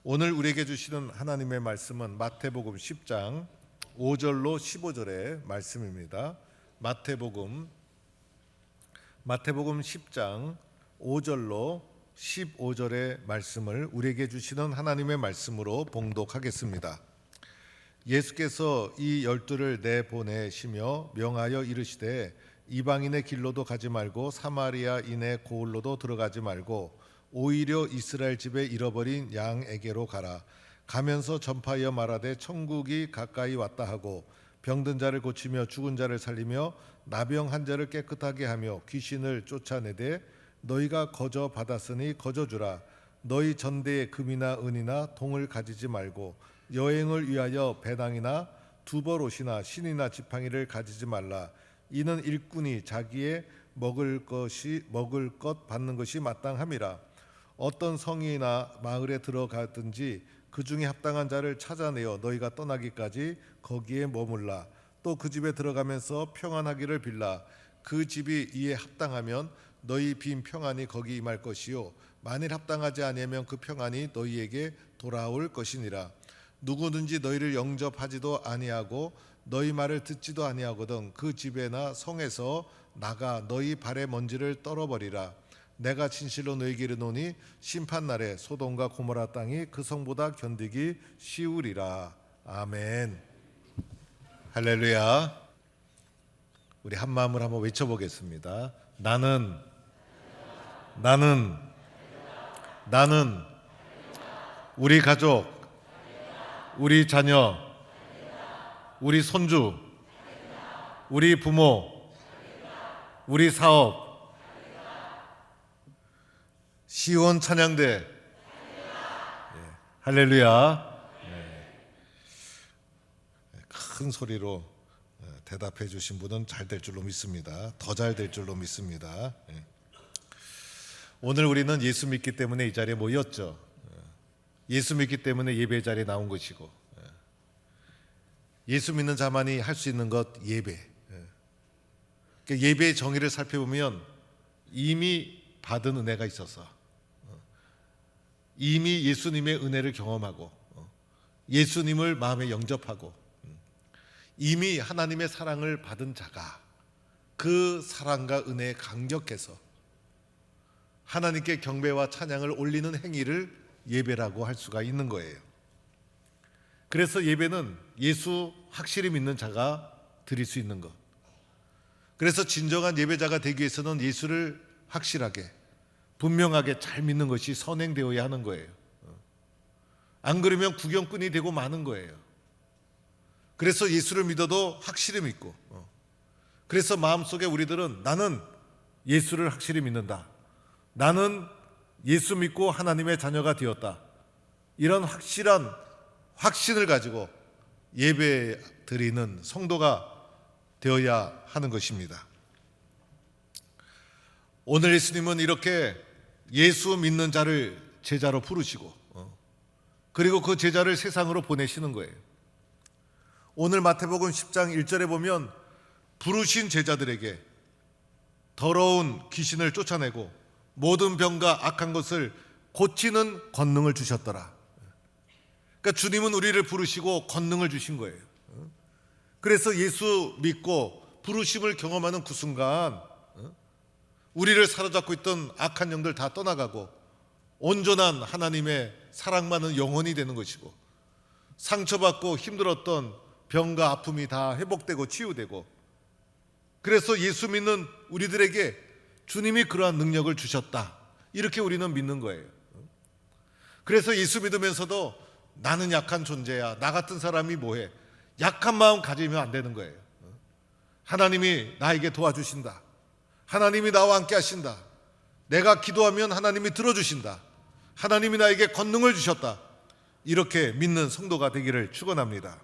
오늘 우리에게 주시는 하나님의 말씀은 마태복음 10장 5절로 15절의 말씀입니다. 마태복음 10장 5절로 15절의 말씀을 우리에게 주시는 하나님의 말씀으로 봉독하겠습니다. 예수께서 이 12를 내보내시며 명하여 이르시되 이방인의 길로도 가지 말고 사마리아인의 고을로도 들어가지 말고 오히려 이스라엘 집에 잃어버린 양에게로 가라. 가면서 전파하여 말하되 천국이 가까이 왔다 하고 병든 자를 고치며 죽은 자를 살리며 나병한 자를 깨끗하게 하며 귀신을 쫓아내되 너희가 거저 받았으니 거저 주라. 너희 전대에 금이나 은이나 동을 가지지 말고 여행을 위하여 배낭이나 두벌옷이나 신이나 지팡이를 가지지 말라. 이는 일꾼이 자기의 먹을 것 받는 것이 마땅함이라. 어떤 성이나 마을에 들어가든지 그 중에 합당한 자를 찾아내어 너희가 떠나기까지 거기에 머물라. 또 그 집에 들어가면서 평안하기를 빌라. 그 집이 이에 합당하면 너희 빈 평안이 거기 임할 것이요 만일 합당하지 아니하면 그 평안이 너희에게 돌아올 것이니라. 누구든지 너희를 영접하지도 아니하고 너희 말을 듣지도 아니하거든 그 집에나 성에서 나가 너희 발의 먼지를 떨어버리라. 내가 진실로 너희에게 이르노니 심판날에 소돔과 고모라 땅이 그 성보다 견디기 쉬우리라. 아멘. 할렐루야. 우리 한 마음으로 한번 외쳐보겠습니다. 나는 우리 가족, 우리 자녀, 우리 손주, 우리 부모, 우리 사업, 시원 찬양대, 할렐루야. 큰 소리로 대답해 주신 분은 잘 될 줄로 믿습니다. 더 잘 될 줄로 믿습니다. 오늘 우리는 예수 믿기 때문에 이 자리에 모였죠. 예수 믿기 때문에 예배 자리에 나온 것이고, 예수 믿는 자만이 할 수 있는 것 예배. 예배의 정의를 살펴보면 이미 받은 은혜가 있어서 이미 예수님의 은혜를 경험하고 예수님을 마음에 영접하고 이미 하나님의 사랑을 받은 자가 그 사랑과 은혜에 감격해서 하나님께 경배와 찬양을 올리는 행위를 예배라고 할 수가 있는 거예요. 그래서 예배는 예수 확실히 믿는 자가 드릴 수 있는 것. 그래서 진정한 예배자가 되기 위해서는 예수를 확실하게 분명하게 잘 믿는 것이 선행되어야 하는 거예요. 안 그러면 구경꾼이 되고 마는 거예요. 그래서 예수를 믿어도 확실히 믿고, 그래서 마음속에 우리들은 나는 예수를 확실히 믿는다, 나는 예수 믿고 하나님의 자녀가 되었다, 이런 확실한 확신을 가지고 예배 드리는 성도가 되어야 하는 것입니다. 오늘 예수님은 이렇게 예수 믿는 자를 제자로 부르시고 그리고 그 제자를 세상으로 보내시는 거예요. 오늘 마태복음 10장 1절에 보면 부르신 제자들에게 더러운 귀신을 쫓아내고 모든 병과 악한 것을 고치는 권능을 주셨더라. 그러니까 주님은 우리를 부르시고 권능을 주신 거예요. 그래서 예수 믿고 부르심을 경험하는 그 순간 우리를 사로잡고 있던 악한 영들 다 떠나가고 온전한 하나님의 사랑만은 영원히 되는 것이고 상처받고 힘들었던 병과 아픔이 다 회복되고 치유되고, 그래서 예수 믿는 우리들에게 주님이 그러한 능력을 주셨다, 이렇게 우리는 믿는 거예요. 그래서 예수 믿으면서도 나는 약한 존재야, 나 같은 사람이 뭐해, 약한 마음 가지면 안 되는 거예요. 하나님이 나에게 도와주신다, 하나님이 나와 함께 하신다, 내가 기도하면 하나님이 들어주신다, 하나님이 나에게 권능을 주셨다, 이렇게 믿는 성도가 되기를 축원합니다.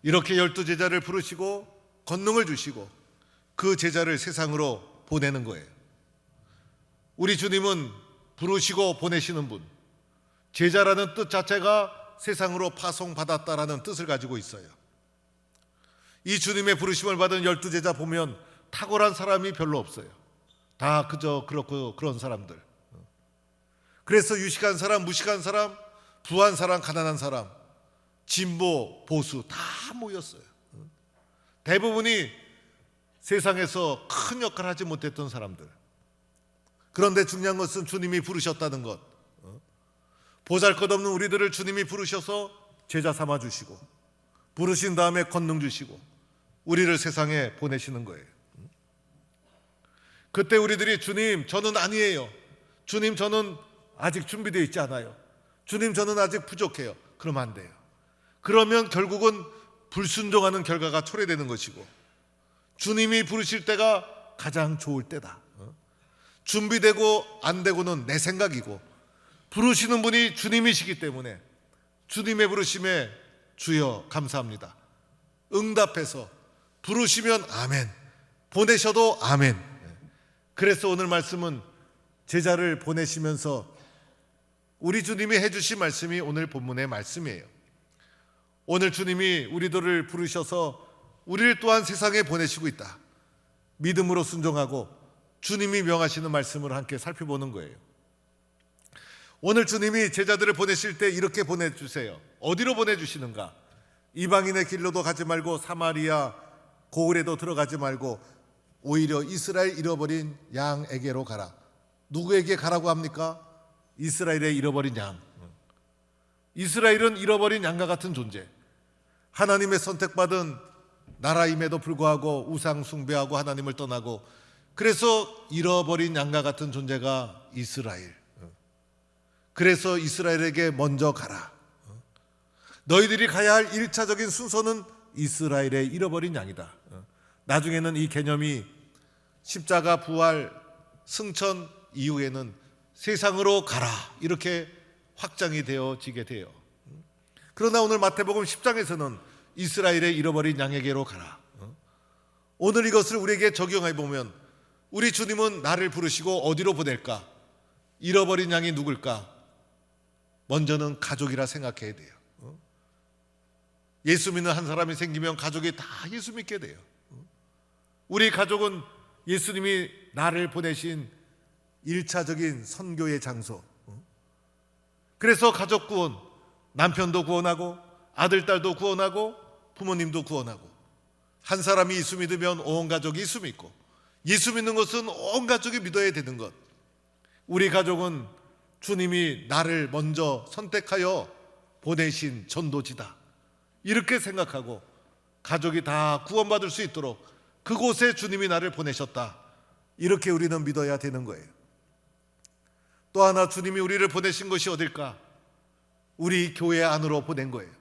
이렇게 12제자를 부르시고 권능을 주시고 그 제자를 세상으로 보내는 거예요. 우리 주님은 부르시고 보내시는 분, 제자라는 뜻 자체가 세상으로 파송받았다라는 뜻을 가지고 있어요. 이 주님의 부르심을 받은 12제자 보면 탁월한 사람이 별로 없어요. 다 그저 그렇고 그런 사람들. 그래서 유식한 사람, 무식한 사람, 부한 사람, 가난한 사람, 진보, 보수 다 모였어요. 대부분이 세상에서 큰 역할을 하지 못했던 사람들. 그런데 중요한 것은 주님이 부르셨다는 것. 보잘것없는 우리들을 주님이 부르셔서 제자 삼아 주시고, 부르신 다음에 권능 주시고 우리를 세상에 보내시는 거예요. 그때 우리들이 주님 저는 아니에요, 주님 저는 아직 준비되어 있지 않아요, 주님 저는 아직 부족해요, 그러면 안 돼요. 그러면 결국은 불순종하는 결과가 초래되는 것이고, 주님이 부르실 때가 가장 좋을 때다. 준비되고 안 되고는 내 생각이고, 부르시는 분이 주님이시기 때문에 주님의 부르심에 주여 감사합니다, 응답해서 부르시면 아멘, 보내셔도 아멘. 그래서 오늘 말씀은 제자를 보내시면서 우리 주님이 해주신 말씀이 오늘 본문의 말씀이에요. 오늘 주님이 우리들을 부르셔서 우리를 또한 세상에 보내시고 있다. 믿음으로 순종하고 주님이 명하시는 말씀을 함께 살펴보는 거예요. 오늘 주님이 제자들을 보내실 때 이렇게 보내주세요. 어디로 보내주시는가? 이방인의 길로도 가지 말고 사마리아 고을에도 들어가지 말고 오히려 이스라엘 잃어버린 양에게로 가라. 누구에게 가라고 합니까? 이스라엘의 잃어버린 양. 이스라엘은 잃어버린 양과 같은 존재, 하나님의 선택받은 나라임에도 불구하고 우상 숭배하고 하나님을 떠나고, 그래서 잃어버린 양과 같은 존재가 이스라엘. 그래서 이스라엘에게 먼저 가라. 너희들이 가야 할 1차적인 순서는 이스라엘의 잃어버린 양이다. 나중에는 이 개념이 십자가, 부활, 승천 이후에는 세상으로 가라 이렇게 확장이 되어지게 돼요. 그러나 오늘 마태복음 10장에서는 이스라엘의 잃어버린 양에게로 가라. 오늘 이것을 우리에게 적용해 보면 우리 주님은 나를 부르시고 어디로 보낼까? 잃어버린 양이 누굴까? 먼저는 가족이라 생각해야 돼요. 예수 믿는 한 사람이 생기면 가족이 다 예수 믿게 돼요. 우리 가족은 예수님이 나를 보내신 1차적인 선교의 장소. 그래서 가족 구원, 남편도 구원하고 아들, 딸도 구원하고 부모님도 구원하고, 한 사람이 예수 믿으면 온 가족이 예수 믿고, 예수 믿는 것은 온 가족이 믿어야 되는 것. 우리 가족은 주님이 나를 먼저 선택하여 보내신 전도지다 이렇게 생각하고 가족이 다 구원받을 수 있도록 그곳에 주님이 나를 보내셨다 이렇게 우리는 믿어야 되는 거예요. 또 하나 주님이 우리를 보내신 것이 어딜까? 우리 교회 안으로 보낸 거예요.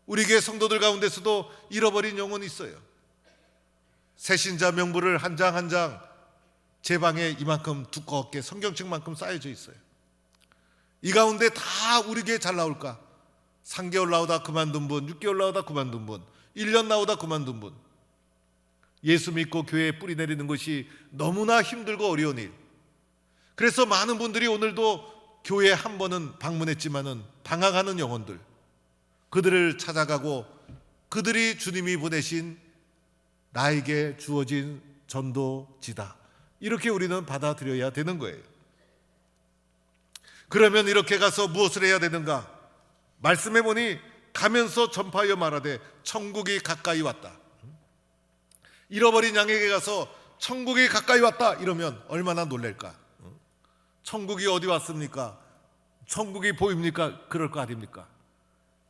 우리 교회 성도들 가운데서도 잃어버린 영혼이 있어요. 새신자 명부를 한 장 한 장 제 방에 이만큼 두껍게 성경책만큼 쌓여져 있어요. 이 가운데 다 우리 교회 잘 나올까? 3개월 나오다 그만둔 분, 6개월 나오다 그만둔 분, 1년 나오다 그만둔 분. 예수 믿고 교회에 뿌리 내리는 것이 너무나 힘들고 어려운 일. 그래서 많은 분들이 오늘도 교회에 한 번은 방문했지만은 방황하는 영혼들, 그들을 찾아가고 그들이 주님이 보내신 나에게 주어진 전도지다 이렇게 우리는 받아들여야 되는 거예요. 그러면 이렇게 가서 무엇을 해야 되는가? 말씀해 보니 가면서 전파하여 말하되 천국이 가까이 왔다. 잃어버린 양에게 가서 천국이 가까이 왔다 이러면 얼마나 놀랄까? 천국이 어디 왔습니까? 천국이 보입니까? 그럴 거 아닙니까?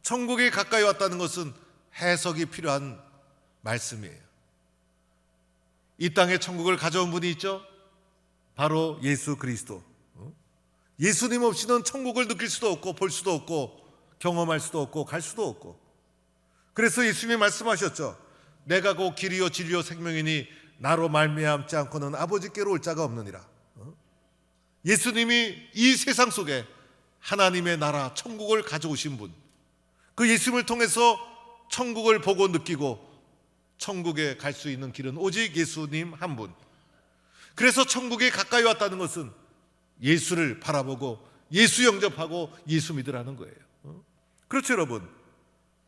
천국이 가까이 왔다는 것은 해석이 필요한 말씀이에요. 이 땅에 천국을 가져온 분이 있죠? 바로 예수 그리스도. 예수님 없이는 천국을 느낄 수도 없고 볼 수도 없고 경험할 수도 없고 갈 수도 없고. 그래서 예수님이 말씀하셨죠. 내가 곧 길이요 진리요 생명이니 나로 말미암지 않고는 아버지께로 올 자가 없느니라. 예수님이 이 세상 속에 하나님의 나라 천국을 가져오신 분, 그 예수님을 통해서 천국을 보고 느끼고 천국에 갈 수 있는 길은 오직 예수님 한 분. 그래서 천국이 가까이 왔다는 것은 예수를 바라보고 예수 영접하고 예수 믿으라는 거예요. 그렇죠 여러분?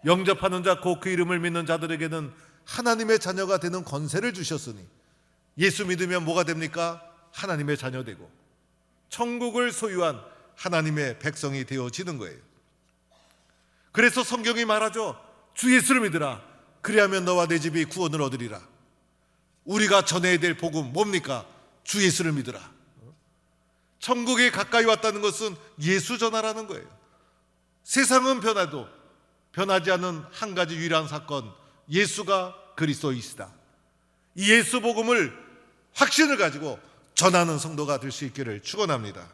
영접하는 자 곧 그 이름을 믿는 자들에게는 하나님의 자녀가 되는 권세를 주셨으니 예수 믿으면 뭐가 됩니까? 하나님의 자녀 되고 천국을 소유한 하나님의 백성이 되어지는 거예요. 그래서 성경이 말하죠. 주 예수를 믿으라. 그리하면 너와 내 집이 구원을 얻으리라. 우리가 전해야 될 복음 뭡니까? 주 예수를 믿으라. 천국에 가까이 왔다는 것은 예수 전하라는 거예요. 세상은 변해도 변하지 않은 한 가지 유일한 사건, 예수가 그리스도이시다. 이 예수 복음을 확신을 가지고 전하는 성도가 될 수 있기를 축원합니다.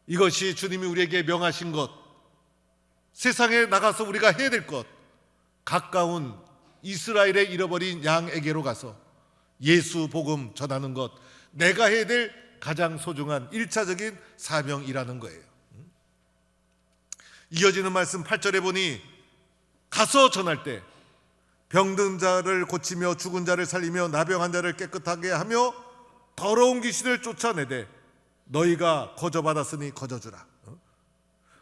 이것이 주님이 우리에게 명하신 것, 세상에 나가서 우리가 해야 될 것, 가까운 이스라엘의 잃어버린 양에게로 가서 예수 복음 전하는 것, 내가 해야 될 가장 소중한 1차적인 사명이라는 거예요. 이어지는 말씀 8절에 보니 가서 전할 때 병든 자를 고치며 죽은 자를 살리며 나병한 자를 깨끗하게 하며 더러운 귀신을 쫓아내되 너희가 거저받았으니 거저주라.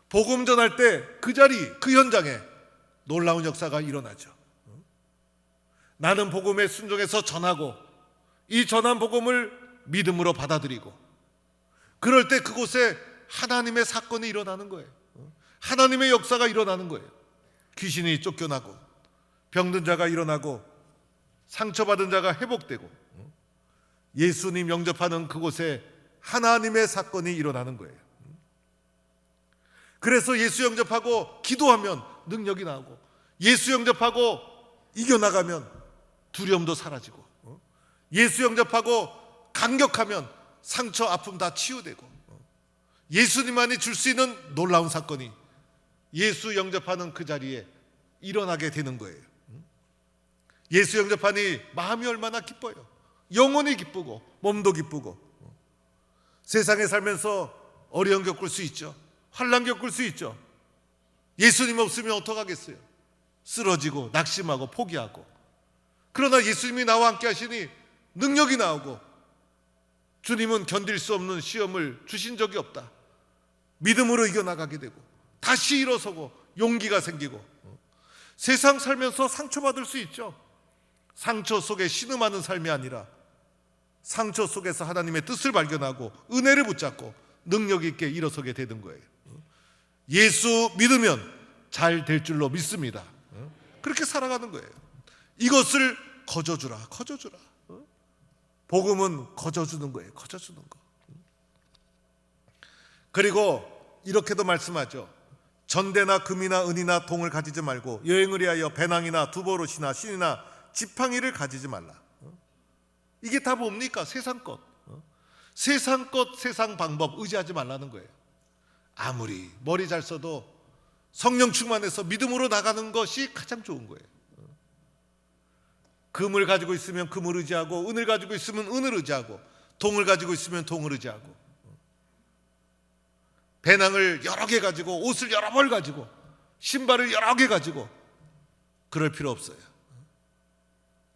복음 전할 때 그 자리, 그 현장에 놀라운 역사가 일어나죠. 나는 복음에 순종해서 전하고 이 전한 복음을 믿음으로 받아들이고 그럴 때 그곳에 하나님의 사건이 일어나는 거예요. 하나님의 역사가 일어나는 거예요. 귀신이 쫓겨나고 병든 자가 일어나고 상처받은 자가 회복되고 예수님 영접하는 그곳에 하나님의 사건이 일어나는 거예요. 그래서 예수 영접하고 기도하면 능력이 나오고 예수 영접하고 이겨나가면 두려움도 사라지고 예수 영접하고 감격하면 상처 아픔 다 치유되고 예수님만이 줄 수 있는 놀라운 사건이 예수 영접하는 그 자리에 일어나게 되는 거예요. 예수 영접하니 마음이 얼마나 기뻐요. 영혼이 기쁘고 몸도 기쁘고 세상에 살면서 어려움 겪을 수 있죠. 환난 겪을 수 있죠. 예수님 없으면 어떡하겠어요. 쓰러지고 낙심하고 포기하고. 그러나 예수님이 나와 함께 하시니 능력이 나오고 주님은 견딜 수 없는 시험을 주신 적이 없다. 믿음으로 이겨나가게 되고 다시 일어서고 용기가 생기고 세상 살면서 상처받을 수 있죠. 상처 속에 신음하는 삶이 아니라 상처 속에서 하나님의 뜻을 발견하고 은혜를 붙잡고 능력 있게 일어서게 되는 거예요. 예수 믿으면 잘 될 줄로 믿습니다. 그렇게 살아가는 거예요. 이것을 거저주라, 거저주라. 복음은 거저주는 거예요. 거저주는 거. 그리고 이렇게도 말씀하죠. 전대나 금이나 은이나 동을 가지지 말고 여행을 위하여 배낭이나 두보롯이나 신이나 지팡이를 가지지 말라. 이게 다 뭡니까? 세상 것. 세상 것, 세상 방법 의지하지 말라는 거예요. 아무리 머리 잘 써도 성령 충만해서 믿음으로 나가는 것이 가장 좋은 거예요. 금을 가지고 있으면 금을 의지하고 은을 가지고 있으면 은을 의지하고 동을 가지고 있으면 동을 의지하고 배낭을 여러 개 가지고 옷을 여러 벌 가지고 신발을 여러 개 가지고 그럴 필요 없어요.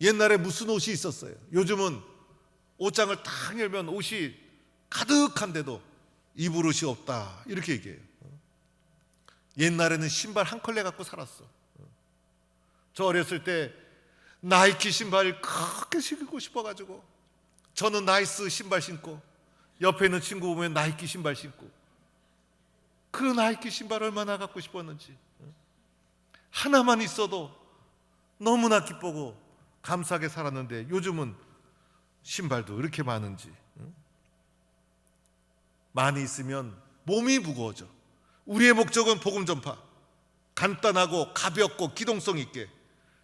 옛날에 무슨 옷이 있었어요. 요즘은 옷장을 탁 열면 옷이 가득한데도 입을 옷이 없다 이렇게 얘기해요. 옛날에는 신발 한 컬레 갖고 살았어. 저 어렸을 때 나이키 신발 그렇게 신고 싶어가지고 저는 나이스 신발 신고 옆에 있는 친구 보면 나이키 신발 신고 그 나이키 신발 얼마나 갖고 싶었는지 하나만 있어도 너무나 기쁘고 감사하게 살았는데 요즘은 신발도 이렇게 많은지 많이 있으면 몸이 무거워져. 우리의 목적은 복음 전파, 간단하고 가볍고 기동성 있게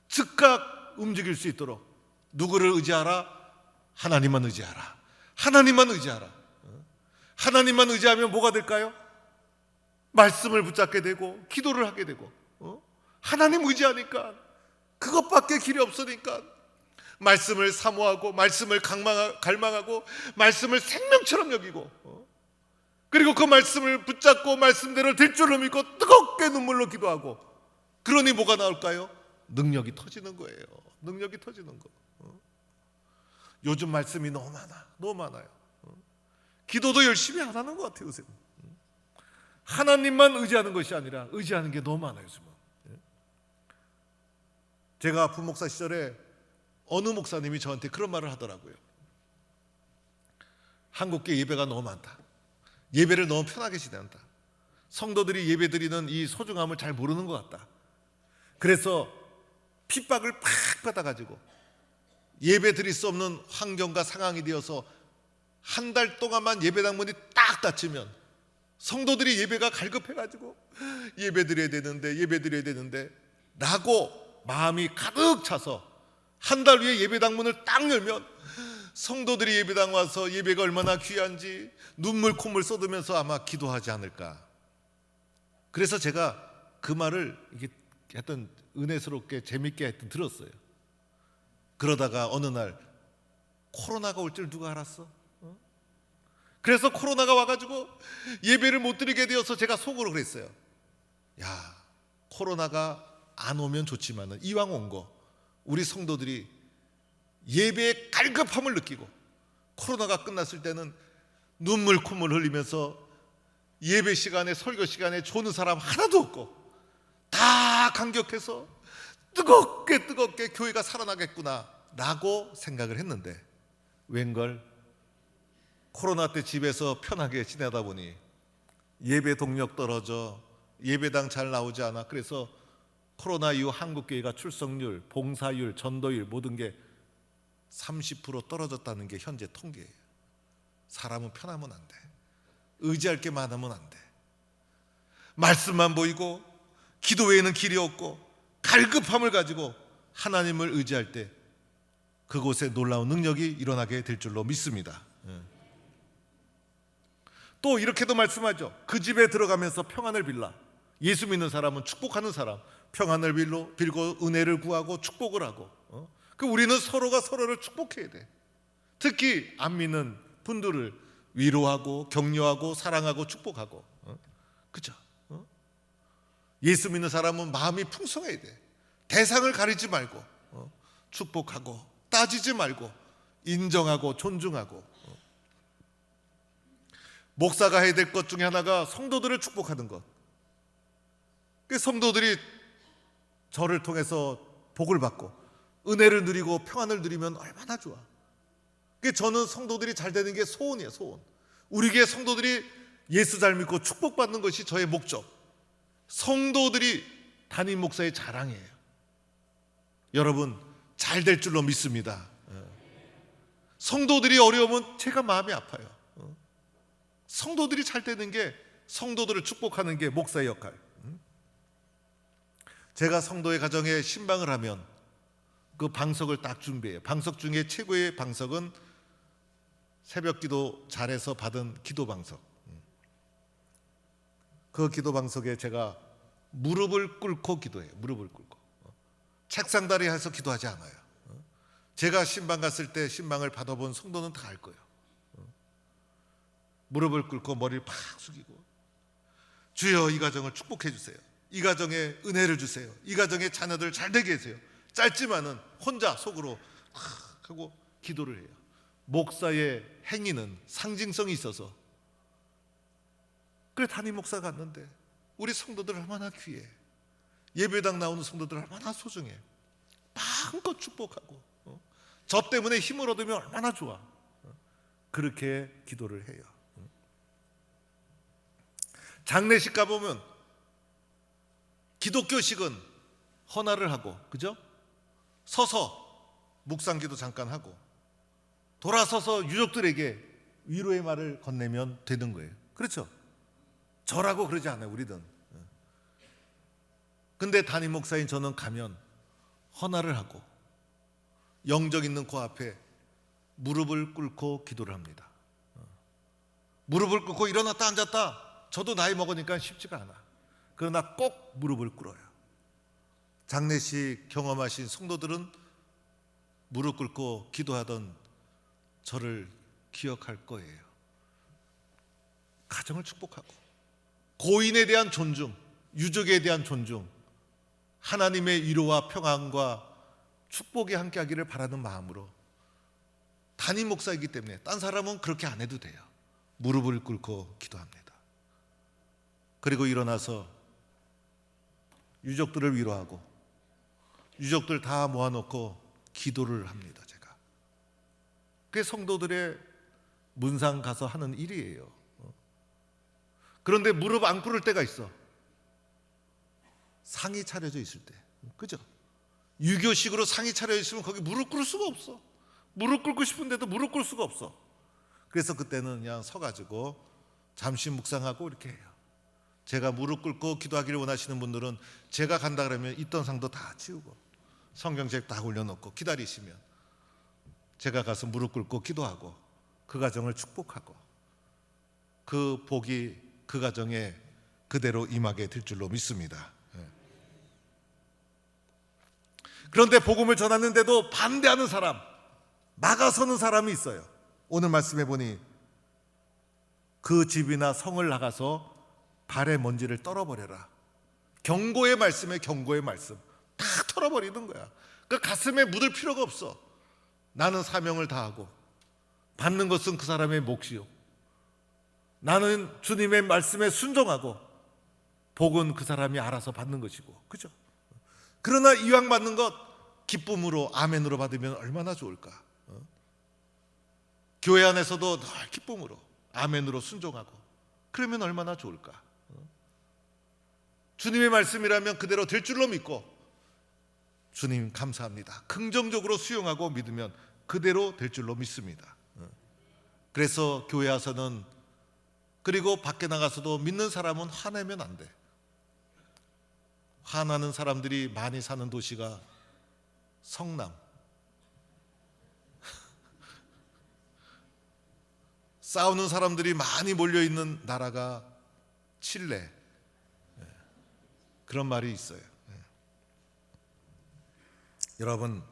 즉각 움직일 수 있도록 누구를 의지하라? 하나님만 의지하라. 하나님만 의지하라. 하나님만 의지하면 뭐가 될까요? 말씀을 붙잡게 되고 기도를 하게 되고 하나님 의지하니까 그것밖에 길이 없으니까 말씀을 사모하고 말씀을 갈망하고 말씀을 생명처럼 여기고 그리고 그 말씀을 붙잡고 말씀대로 될 줄로 믿고 뜨겁게 눈물로 기도하고 그러니 뭐가 나올까요? 능력이 터지는 거예요. 능력이 터지는 거. 요즘 말씀이 너무 많아. 너무 많아요. 기도도 열심히 안 하는 것 같아요. 요새 하나님만 의지하는 것이 아니라 의지하는 게 너무 많아요. 요즘은. 제가 부목사 시절에 어느 목사님이 저한테 그런 말을 하더라고요. 한국계 예배가 너무 많다. 예배를 너무 편하게 지낸다. 성도들이 예배드리는 이 소중함을 잘 모르는 것 같다. 그래서 핍박을 팍 받아가지고 예배 드릴 수 없는 환경과 상황이 되어서 한 달 동안만 예배당 문이 딱 닫히면 성도들이 예배가 갈급해가지고 예배 드려야 되는데 라고 마음이 가득 차서 한 달 후에 예배당 문을 딱 열면 성도들이 예배당 와서 예배가 얼마나 귀한지 눈물 콧물 쏟으면서 아마 기도하지 않을까. 그래서 제가 그 말을 이게 하여튼 은혜스럽게 재밌게 하여튼 들었어요. 그러다가 어느 날 코로나가 올 줄 누가 알았어? 그래서 코로나가 와가지고 예배를 못 드리게 되어서 제가 속으로 그랬어요. 야, 코로나가 안 오면 좋지만은 이왕 온 거 우리 성도들이 예배의 갈급함을 느끼고 코로나가 끝났을 때는 눈물 콧물 흘리면서 예배 시간에 설교 시간에 조는 사람 하나도 없고 다 감격해서 뜨겁게 교회가 살아나겠구나 라고 생각을 했는데 웬걸 코로나 때 집에서 편하게 지내다 보니 예배 동력 떨어져 예배당 잘 나오지 않아. 그래서 코로나 이후 한국교회가 출석률, 봉사율, 전도율 모든 게 30% 떨어졌다는 게 현재 통계예요. 사람은 편하면 안 돼. 의지할 게 많으면 안 돼. 말씀만 보이고 기도 외에는 길이 없고 갈급함을 가지고 하나님을 의지할 때 그곳에 놀라운 능력이 일어나게 될 줄로 믿습니다. 또 이렇게도 말씀하죠. 그 집에 들어가면서 평안을 빌라. 예수 믿는 사람은 축복하는 사람, 평안을 빌고 은혜를 구하고 축복을 하고 그 우리는 서로가 서로를 축복해야 돼. 특히 안 믿는 분들을 위로하고 격려하고 사랑하고 축복하고 그죠? 예수 믿는 사람은 마음이 풍성해야 돼. 대상을 가리지 말고 축복하고 따지지 말고 인정하고 존중하고. 목사가 해야 될 것 중에 하나가 성도들을 축복하는 것. 성도들이 저를 통해서 복을 받고 은혜를 누리고 평안을 누리면 얼마나 좋아. 저는 성도들이 잘 되는 게 소원이에요. 소원. 우리 교회 성도들이 예수 잘 믿고 축복받는 것이 저의 목적. 성도들이 담임 목사의 자랑이에요. 여러분 잘 될 줄로 믿습니다. 성도들이 어려우면 제가 마음이 아파요. 성도들이 잘 되는 게 성도들을 축복하는 게 목사의 역할. 제가 성도의 가정에 신방을 하면 그 방석을 딱 준비해요. 방석 중에 최고의 방석은 새벽 기도 잘해서 받은 기도 방석. 그 기도 방석에 제가 무릎을 꿇고 기도해요. 무릎을 꿇고. 책상 다리 해서 기도하지 않아요. 제가 신방 갔을 때 신방을 받아본 성도는 다 알 거예요. 무릎을 꿇고 머리를 팍 숙이고 주여 이 가정을 축복해 주세요. 이 가정에 은혜를 주세요. 이 가정의 자녀들 잘 되게 해주세요. 짧지만은 혼자 속으로 하고 기도를 해요. 목사의 행위는 상징성이 있어서. 그래 담임 목사가 갔는데 우리 성도들 얼마나 귀해. 예배당 나오는 성도들 얼마나 소중해. 마음껏 축복하고 저 때문에 힘을 얻으면 얼마나 좋아. 그렇게 기도를 해요. 장례식 가보면 기독교식은 헌화를 하고 그죠? 서서 묵상기도 잠깐 하고 돌아서서 유족들에게 위로의 말을 건네면 되는 거예요. 그렇죠? 저라고 그러지 않아요. 우리는. 근데 담임 목사인 저는 가면 헌화를 하고 영적 있는 그 앞에 무릎을 꿇고 기도를 합니다. 무릎을 꿇고 일어났다 앉았다. 저도 나이 먹으니까 쉽지가 않아. 그러나 꼭 무릎을 꿇어요. 장례식 경험하신 성도들은 무릎 꿇고 기도하던 저를 기억할 거예요. 가정을 축복하고 고인에 대한 존중, 유족에 대한 존중, 하나님의 위로와 평안과 축복이 함께하기를 바라는 마음으로 담임 목사이기 때문에 딴 사람은 그렇게 안 해도 돼요. 무릎을 꿇고 기도합니다. 그리고 일어나서 유족들을 위로하고 유족들 다 모아놓고 기도를 합니다. 제가 그게 성도들의 문상 가서 하는 일이에요. 그런데 무릎 안 꿇을 때가 있어. 상이 차려져 있을 때. 그죠? 유교식으로 상이 차려져 있으면 거기 무릎 꿇을 수가 없어. 무릎 꿇고 싶은데도 무릎 꿇을 수가 없어. 그래서 그때는 그냥 서가지고 잠시 묵상하고 이렇게 해요. 제가 무릎 꿇고 기도하기를 원하시는 분들은 제가 간다 그러면 있던 상도 다 치우고 성경책 다 올려놓고 기다리시면 제가 가서 무릎 꿇고 기도하고 그 가정을 축복하고 그 복이 그 가정에 그대로 임하게 될 줄로 믿습니다. 그런데 복음을 전하는데도 반대하는 사람, 막아서는 사람이 있어요. 오늘 말씀해 보니 그 집이나 성을 나가서 발의 먼지를 떨어버려라. 경고의 말씀에 경고의 말씀 다 털어버리는 거야. 그 가슴에 묻을 필요가 없어. 나는 사명을 다하고 받는 것은 그 사람의 몫이요, 나는 주님의 말씀에 순종하고 복은 그 사람이 알아서 받는 것이고, 그죠? 그러나 이왕 받는 것 기쁨으로 아멘으로 받으면 얼마나 좋을까? 교회 안에서도 늘 기쁨으로 아멘으로 순종하고 그러면 얼마나 좋을까? 주님의 말씀이라면 그대로 될 줄로 믿고 주님 감사합니다, 긍정적으로 수용하고 믿으면 그대로 될 줄로 믿습니다. 그래서 교회 와서는, 그리고 밖에 나가서도 믿는 사람은 화내면 안 돼. 화나는 사람들이 많이 사는 도시가 성남, 싸우는 사람들이 많이 몰려있는 나라가 칠레. 그런 말이 있어요. 여러분,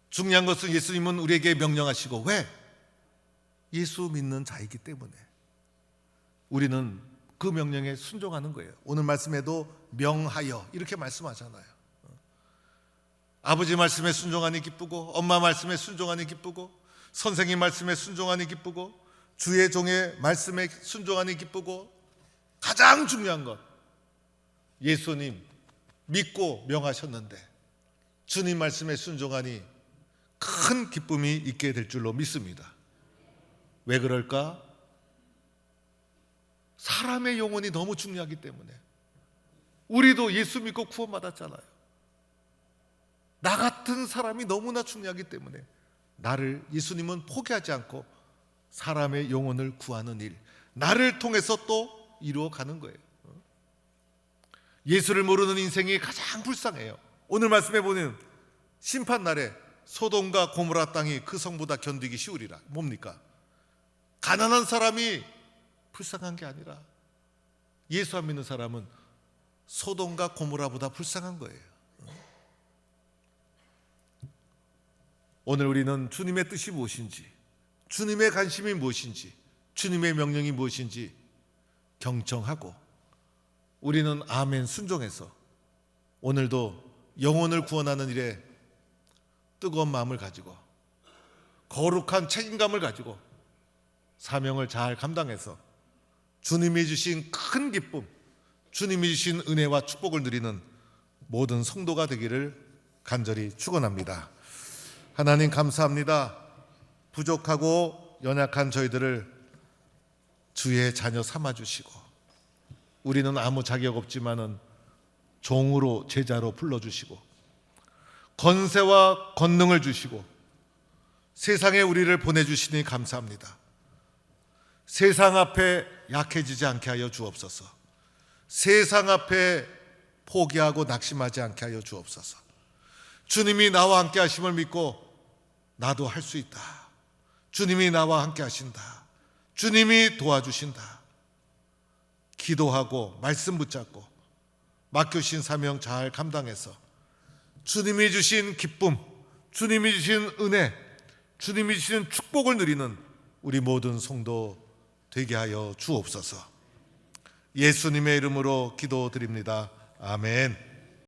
중요한 것은 예수님은 우리에게 명령하시고, 왜? 예수 믿는 자이기 때문에 우리는 그 명령에 순종하는 거예요. 오늘 말씀에도 명하여 이렇게 말씀하잖아요. 아버지 말씀에 순종하니 기쁘고, 엄마 말씀에 순종하니 기쁘고, 선생님 말씀에 순종하니 기쁘고, 주의 종의 말씀에 순종하니 기쁘고, 가장 중요한 것, 예수님 믿고 명하셨는데 주님 말씀에 순종하니 큰 기쁨이 있게 될 줄로 믿습니다. 왜 그럴까? 사람의 영혼이 너무 중요하기 때문에. 우리도 예수 믿고 구원받았잖아요. 나 같은 사람이 너무나 중요하기 때문에 나를, 예수님은 포기하지 않고 사람의 영혼을 구하는 일, 나를 통해서 또 이루어가는 거예요. 예수를 모르는 인생이 가장 불쌍해요. 오늘 말씀해 보면 심판날에 소돔과 고모라 땅이 그 성보다 견디기 쉬우리라. 뭡니까? 가난한 사람이 불쌍한 게 아니라 예수 안 믿는 사람은 소돔과 고모라보다 불쌍한 거예요. 오늘 우리는 주님의 뜻이 무엇인지, 주님의 관심이 무엇인지, 주님의 명령이 무엇인지 경청하고 우리는 아멘 순종해서 오늘도 영혼을 구원하는 일에 뜨거운 마음을 가지고 거룩한 책임감을 가지고 사명을 잘 감당해서 주님이 주신 큰 기쁨, 주님이 주신 은혜와 축복을 누리는 모든 성도가 되기를 간절히 축원합니다. 하나님 감사합니다. 부족하고 연약한 저희들을 주의 자녀 삼아주시고, 우리는 아무 자격 없지만은 종으로, 제자로 불러주시고 권세와 권능을 주시고 세상에 우리를 보내주시니 감사합니다. 세상 앞에 약해지지 않게 하여 주옵소서. 세상 앞에 포기하고 낙심하지 않게 하여 주옵소서. 주님이 나와 함께 하심을 믿고 나도 할 수 있다. 주님이 나와 함께 하신다. 주님이 도와주신다. 기도하고 말씀 붙잡고 맡겨주신 사명 잘 감당해서 주님이 주신 기쁨, 주님이 주신 은혜, 주님이 주신 축복을 누리는 우리 모든 성도 되게 하여 주옵소서. 예수님의 이름으로 기도드립니다. 아멘.